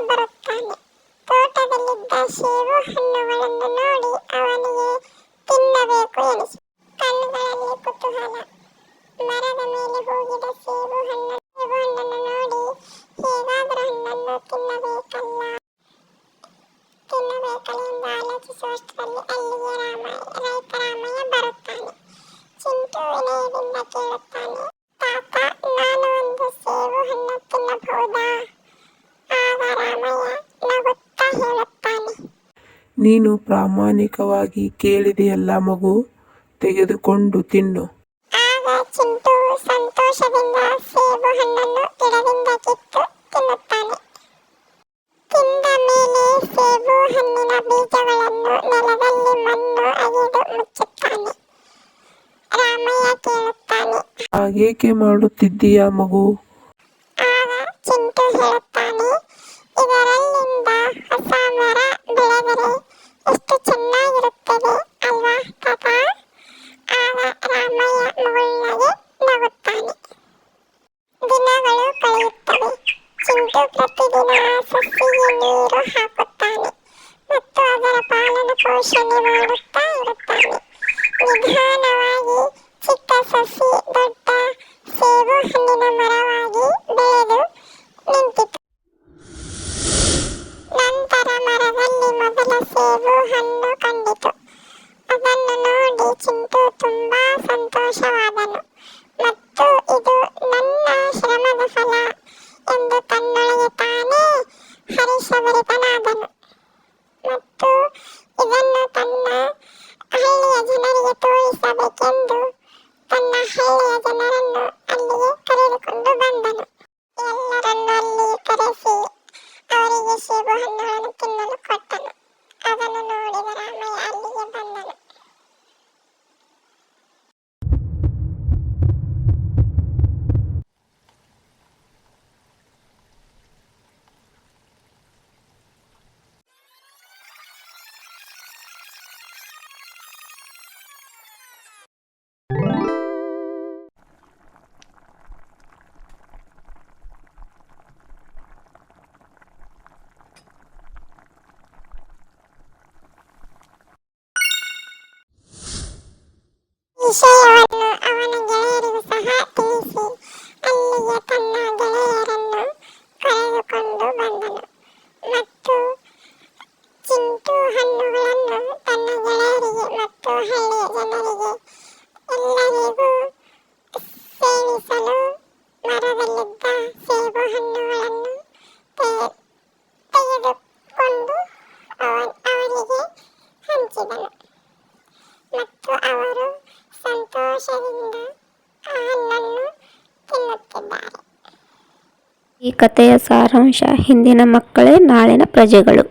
ಬರುತ್ತಾನೆ. ತೋಟದಲ್ಲಿದ್ದ ಸೇಬು ಹಣ್ಣುಗಳನ್ನು ನೋಡಿ ಅವನಿಗೆ ತಿನ್ನಬೇಕು ಎನಿಸಿತು. ಕಣ್ಣುಗಳಲ್ಲಿ ಕುತೂಹಲ. ಮರದ ಮೇಲೆ ಹೋಗಿದ ಸೇಬು ಹಣ್ಣನ್ನು ನೋಡಿ ಹೇಗಾದರೂ ಹಣ್ಣನ್ನು ತಿನ್ನಬೇಕಲ್ಲ ಎಂದು ಆಲೋಚಿಸುವಷ್ಟರಲ್ಲಿ ಅಲ್ಲಿಗೆ ರೈತ ರಾಮಯ್ಯ ಬರುತ್ತಾನೆ. ಚಿಂಟು ವಿನಯದಿಂದ ಕೇಳುತ್ತಾನೆ, ತಾತ, ನಾನು ಒಂದು ಸೇಬು ಹಣ್ಣು ತಿನ್ನಬಹುದಾ? ಆಗ ರಾಮಯ್ಯ ನಗುತ್ತಾ ಹೇಳುತ್ತಾನೆ, ನೀನು ಪ್ರಾಮಾಣಿಕವಾಗಿ ಕೇಳಿದೆಯಲ್ಲ ಮಗು, ತೆಗೆದುಕೊಂಡು ತಿನ್ನು. ಆಗ ಚಿಂಟು ಸಂತೋಷದಿಂದ ಸೇಬು ಹಣ್ಣನ್ನು ಗಿಡದಿಂದ ಕಿತ್ತು ತಿನ್ನುತ್ತಾನೆ. ತಿಂದ ಮೇಲೆ ಸೇಬು ಹಣ್ಣಿನ ಬೀಜಗಳನ್ನು ನೆಲದಲ್ಲಿ ಮಣ್ಣು ಅಗೆದು ಮುಚ್ಚುತ್ತಾನೆ. ರಾಮಯ್ಯ ಕೇಳುತ್ತಾನೆ, ಹಾಗೇಕೆ ಮಾಡುತ್ತಿದ್ದೀಯಾ ಮಗು? ಆಗ ಚಿಂಟು ಹೇಳುತ್ತಾನೆ, ಇದರಲ್ಲಿಂದ ಹೊಸ ಮರ ಬೆಳೆದರೆ ಎಷ್ಟು ಚೆನ್ನಾಗಿರುತ್ತದೆ ಅಲ್ವಾ ತಾತ? ಆಗ ರಾಮಯ್ಯ ಮುಗುಳ್ನಗೆ ನಗುತ್ತಾನೆ. ದಿನಗಳು ಕಳೆಯುತ್ತವೆ. ಚಿಂಟು ಪ್ರತಿದಿನ ಆ ಸಸಿಗೆ ನೀರು ಹಾಕುತ್ತಾನೆ ಮತ್ತು ಅದರ ಪಾಲನ ಪೋಷಣೆ ಮಾಡುತ್ತಾ ಇರುತ್ತಾನೆ. ನಿಧಾನವಾಗಿ ಚಿಕ್ಕ ಸಸಿ ದೊಡ್ಡ ಸೇಬು ಹಣ್ಣಿನ ಮರವಾಗಿ ಬೆಳೆದು ನಿಂತಿತು. ನಂತರ ಮರದಲ್ಲಿ ಮೊದಲ ಸೇಬು ಹಣ್ಣು ಕಂಡಿತು. ಅದನ್ನು ನೋಡಿ ಚಿಂಟು ತುಂಬಾ ಸಂತೋಷವಾದನು ಮತ್ತು ಇದು ನನ್ನ ಶ್ರಮದ ಫಲ ಎಂದು ತನ್ನೊಳಗೆ ತಾನೇ ಹರ್ಷಭರಿತನಾದನು. ಮತ್ತು ಇದನ್ನು ತನ್ನ ಹಳ್ಳಿಯ ಜನರಿಗೆ ತೋರಿಸಬೇಕೆಂದು ತನ್ನ ಹಳ್ಳಿಯ ಜನರನ್ನು ಅಲ್ಲಿಗೆ ಕರೆದುಕೊಂಡು ಬಂದನು. ಎಲ್ಲರನ್ನೂ ಅಲ್ಲಿಗೆ ಕರೆಸಿ ಅವರಿಗೆ ಸೇಬು ಹಣ್ಣುಗಳನ್ನು ತಿನ್ನಲು ಕೊಟ್ಟನು. ಅದನ್ನು ನೋಡಿದ ರಾಮಯ್ಯ ಅಲ್ಲಿಗೆ ಬಂದನು. ವಿಷಯವನ್ನು ಅವನ ಗೆಳೆಯರಿಗೂ ಸಹ ತಿಳಿಸಿ ಅಲ್ಲಿಗೆ ತನ್ನ ಗೆಳೆಯರನ್ನು ಕರೆದುಕೊಂಡು ಬಂದನು. ಮತ್ತು ಚಿಂಟು ಹಣ್ಣುಗಳನ್ನು ತನ್ನ ಗೆಳೆಯರಿಗೆ ಮತ್ತು ಹಳ್ಳಿಯ ಜನರಿಗೆ ಎಲ್ಲರಿಗೂ ಸೇವಿಸಲು ಮರದಲ್ಲಿದ್ದ ಸೇಬು ಹಣ್ಣುಗಳನ್ನು ತೆಗೆದುಕೊಂಡು ಅವರಿಗೆ ಹಂಚಿದನು ಮತ್ತು ಅವರು ಸಂತೋಷದಿಂದ ಆ ಹಣ್ಣನ್ನು ತಿನ್ನುತ್ತಿದ್ದಾರೆ. ಈ ಕಥೆಯ ಸಾರಾಂಶ: ಇಂದಿನ ಮಕ್ಕಳೇ ನಾಳಿನ ಪ್ರಜೆಗಳು.